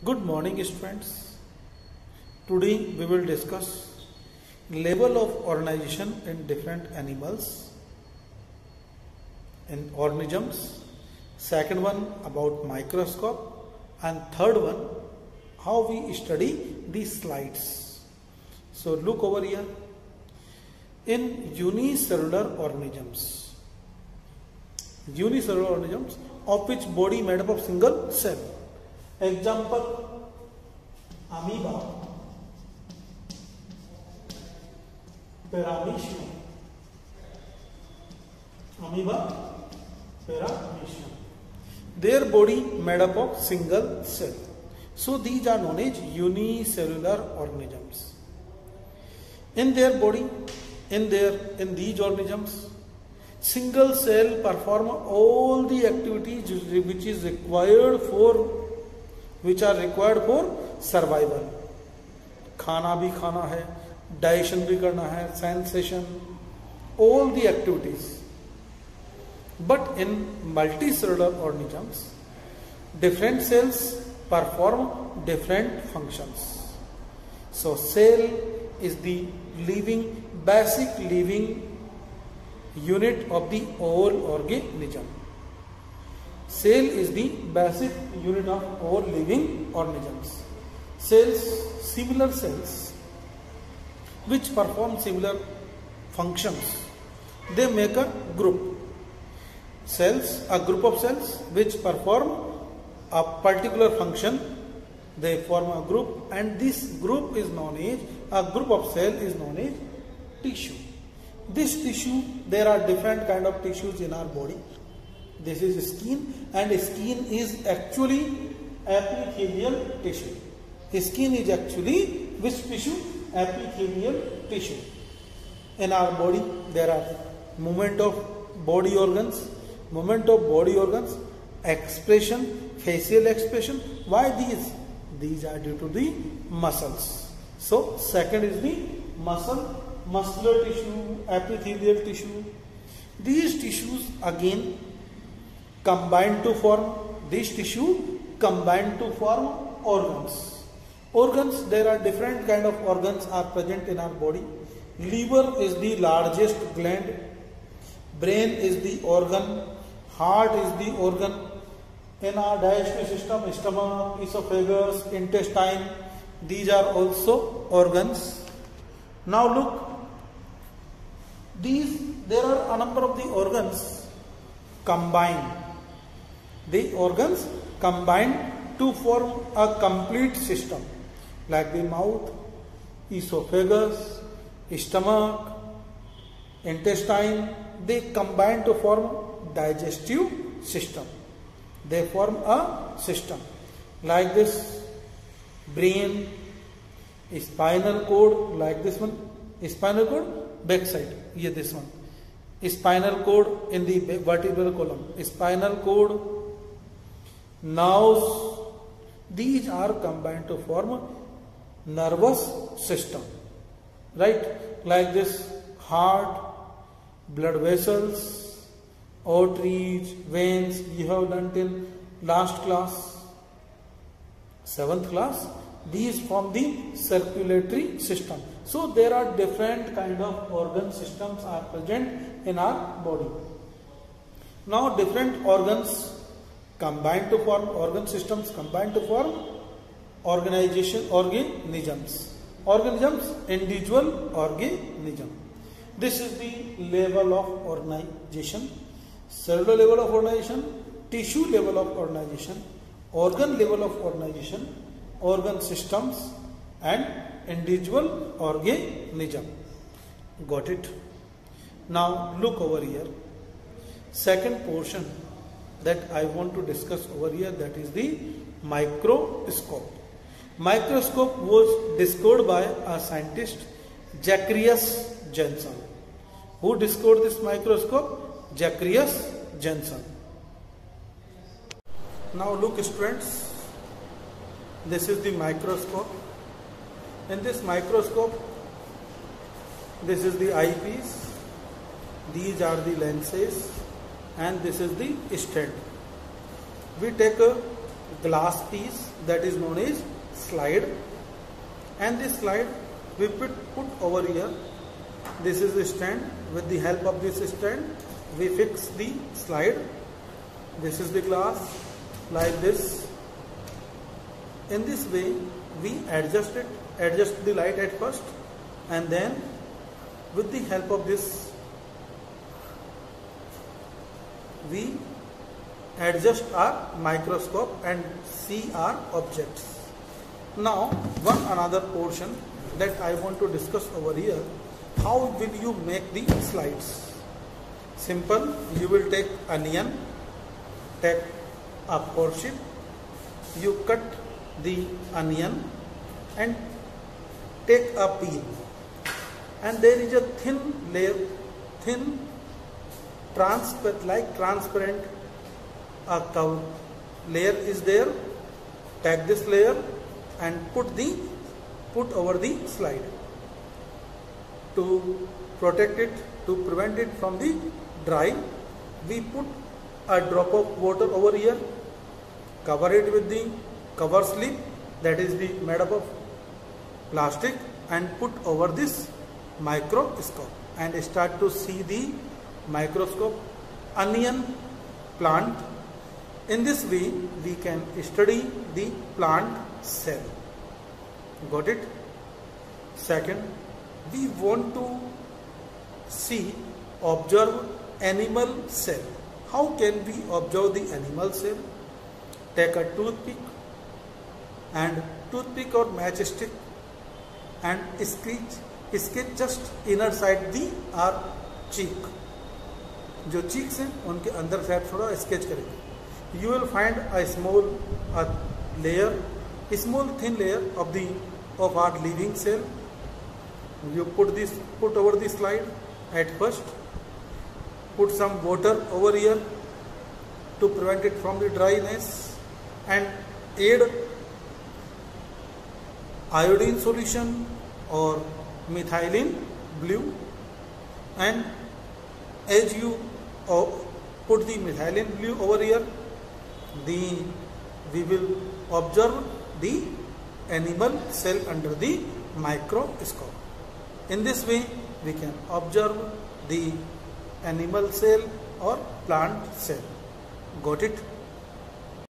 Good morning, students. Today we will discuss level of organization in different animals and organisms. Second one about microscope, and third one how we study these slides. So look over here. In unicellular organisms of which body made up of single cell. Example, amoeba, paramecium, their body made up of single cell. So these are known as unicellular organisms. In their body, in these organisms, single cell perform all the activities which are required for survival. खाना भी खाना है, digestion भी करना है, sensation, all the activities. But in multicellular organisms, different cells perform different functions. So cell is the basic living unit of the whole organism. Cell is the basic unit of all living organisms. Similar cells, which perform similar functions, they make a group. A group of cells which perform a particular function, they form a group, and this group is known as, a group of cell is known as tissue. This tissue, there are different kind of tissues in our body. This is skin, and skin is actually epithelial tissue. Skin is actually which tissue? Epithelial tissue. In our body, there are movement of body organs, expression, facial expression. Why these? These are due to the muscles. So second is the muscular tissue, epithelial tissue. These tissues again combine to form organs. There are different kind of organs are present in our body. Liver is the largest gland, brain is the organ, heart is the organ. In our digestive system, stomach, esophagus, intestine, these are also organs. Now look, there are a number of the organs combined. The organs combine to form a complete system, like the mouth, esophagus, stomach, intestine. They combine to form digestive system. They form a system like this: brain, spinal cord, like this one. Spinal cord backside, this one. Spinal cord in the vertebral column. Spinal cord, nerves. These are combined to form nervous system, right? Like this: heart, blood vessels, arteries, veins. You have learnt in last class, 7th class. These form the circulatory system. So there are different kind of organ systems are present in our body. Now different organisms combine to form individual organism. This is the level of organization: cellular level of organization, tissue level of organization, organ level of organization, organ systems, and individual organism. Got it? Now look over here. Second portion that I want to discuss over here, that is the microscope. Microscope was discovered by a scientist, Zacharias Janssen. Who discovered this microscope? Zacharias Janssen. Now look, students, this is the microscope. In this microscope, this is the eyepiece, these are the lenses, and this is the stent. We take glass piece that is known as slide, and this slide we put over here. This is the stand. With the help of this stand we fix the slide. This is the glass like this. In this way we adjust the light at first, and then with the help of this we adjust our microscope and see our objects. Now another portion that I want to discuss over here, how will you make the slides? Simple, you will take onion, take a portion, you cut the onion and take a peel, and there is a thin layer, transparent layer is there. Take this layer and put over the slide to protect it, to prevent it from the dry. We put a drop of water over here, cover it with the cover slip that is made up of plastic, and put over this microscope and start to see the microscope onion plant. In this way we can study the plant cell. Got it? Second, we want to observe animal cell. How can we observe the animal cell? Take a toothpick or matchstick and sketch just inner side our cheek. जो cheeks हैं उनके अंदर side थोड़ा sketch करेंगे. You will find a small thin layer of our living cell. You put over the slide at first. Put some water over here to prevent it from the dryness, and add iodine solution or methylene blue, and as you put the methylene blue over here, we will observe the animal cell under the microscope. In this way we can observe the animal cell or plant cell. Got it?